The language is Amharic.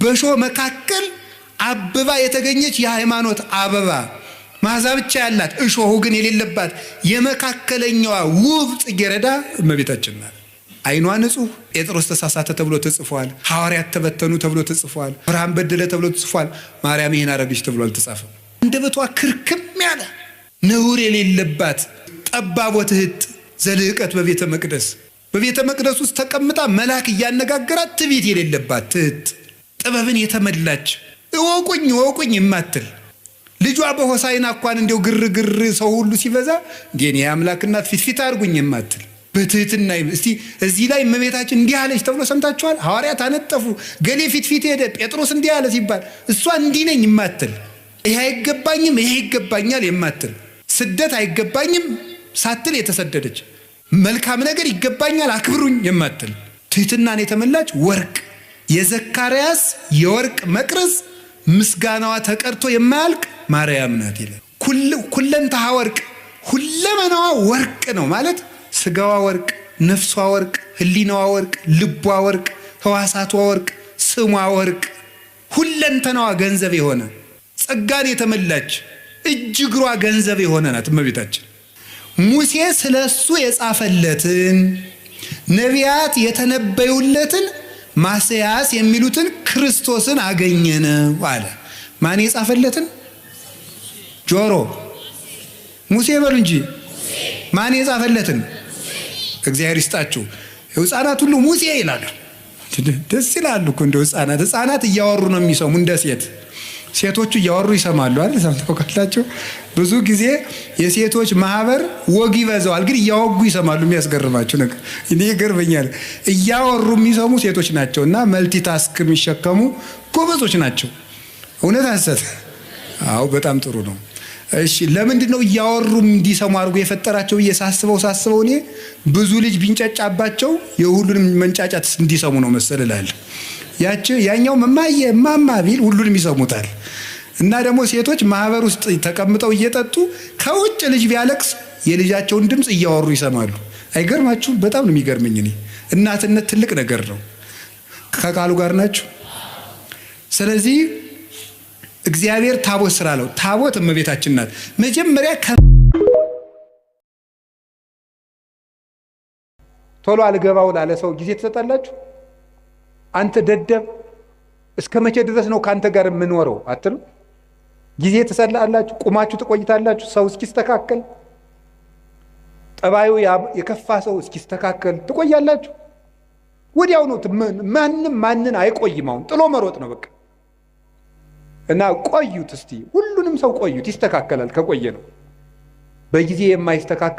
በሾህ መካከል አበባ የተገኘች የሃይማኖት አበባ ማዛ ብቻ ያላት እሾሁ ግን የሌለባት የመካከለኛዋ ውብ ጽጌረዳ እመቤታችን ናት። አይኗ ንጹህ፣ ጴጥሮስ ተሳሳተ ተብሎ ተጽፏል። ሐዋርያት ተበተኑ ተብሎ ተጽፏል። አብርሃም በደለ ተብሎ ተጽፏል። ማርያም ይሄን አረገች ተብሎ አልተጻፈም። አንደበቷ ክርክም ያለ ነውር የሌለባት ጠባብ ወትህት ዘልዕቀት በቤተ መቅደስ ውስጥ ተቀምጣ መልአክ እያነጋገራት ትዕቢት የሌለባት ትህት ጥበብን የተመላች እወቁኝ የማትል ልጇ በሆሳዕና እንኳን እንደው ግርግር ሰው ሁሉ ሲበዛ እንዴ አምላክ እናት ፊት አድርጉኝ የማትል በትህትና እስቲ እዚህ ላይ እመቤታችን እንዲህ አለች ተብሎ ሰምታችኋል? ሐዋርያት አነጠፉ፣ ገሌ ፊት ሄደ፣ ጴጥሮስ እንዲህ አለ ሲባል እሷ እንዲህ ነኝ የማትል ይሄ አይገባኝም ይሄ ይገባኛል የማትል ስደት አይገባኝም ሳትል የተሰደደች መልካም ነገር ይገባኛል አክብሩኝ የማትል ትህትናን የተመላች ወርቅ የዘካርያስ የወርቅ መቅረዝ ምስጋናዋ ተቀርቶ የማያልቅ ማርያም ናት ይላል። ኩለንተሃ ወርቅ ሁለመናዋ ወርቅ ነው ማለት ስጋዋ ወርቅ፣ ነፍሷ ወርቅ፣ ህሊናዋ ወርቅ፣ ልቧ ወርቅ፣ ህዋሳቷ ወርቅ፣ ስሟ ወርቅ፣ ሁለንተናዋ ገንዘብ የሆነ ጸጋን የተመላች እጅግሯ ገንዘብ የሆነ ናት እመቤታችን። ሙሴ ስለሱ የጻፈለትን ነቢያት የተነበዩለትን ማስያስ የሚሉትን ክርስቶስን አገኘነው አለ። ማን የጻፈለትን? ጆሮ ሙሴ በሉ እንጂ ማን የጻፈለትን? እግዚአብሔር ይስጣችሁ። ህፃናት ሁሉ ሙሴ ይላሉ። ደስ ይላሉ እኮ እንደው ህፃናት እያወሩ ነው የሚሰሙ። እንደ ሴቶቹ እያወሩ ይሰማሉ አይደል? ሰምተው ካላችሁ ብዙ ጊዜ የሴቶች ማህበር ወግ ይበዛዋል፣ ግን እያወጉ ይሰማሉ። የሚያስገርማችሁ ነገር እኔ ይገርመኛል። እያወሩ የሚሰሙ ሴቶች ናቸውና መልቲታስክ የሚሸከሙ ጎበዞች ናቸው። እውነት አንሰት? አዎ በጣም ጥሩ ነው። እሺ ለምንድን ነው እያወሩ እንዲሰሙ አድርጎ የፈጠራቸው? ሳስበው እኔ ብዙ ልጅ ቢንጫጫባቸው የሁሉንም መንጫጫት እንዲሰሙ ነው መሰለላል። ያኛው ማማ ቢል ሁሉንም ይሰሙታል። እና ደግሞ ሴቶች ማህበር ውስጥ ተቀምጠው እየጠጡ ከውጭ ልጅ ቢያለቅስ የልጃቸውን ድምፅ እያወሩ ይሰማሉ። አይገርማችሁም? በጣም ነው የሚገርመኝ። እኔ እናትነት ትልቅ ነገር ነው። ከቃሉ ጋር ናችሁ። ስለዚህ እግዚአብሔር ታቦት ስላለው ታቦት እመቤታችን ናት። መጀመሪያ ቶሎ አልገባው ላለ ሰው ጊዜ ትሰጣላችሁ? አንተ ደደብ እስከ መቼ ድረስ ነው ካንተ ጋር የምንኖረው አትሉ? ጊዜ ትሰጣላችሁ፣ ቁማችሁ ትቆይታላችሁ። ሰው እስኪስተካከል ጠባዩ የከፋ ሰው እስኪስተካከል ትቆያላችሁ። ወዲያው ነው ማንን አይቆይም። አሁን ጥሎ መሮጥ ነው በቃ። እና ቆዩት እስቲ ሁሉንም ሰው ቆዩት፣ ይስተካከላል። ከቆየ ነው በጊዜ የማይስተካከል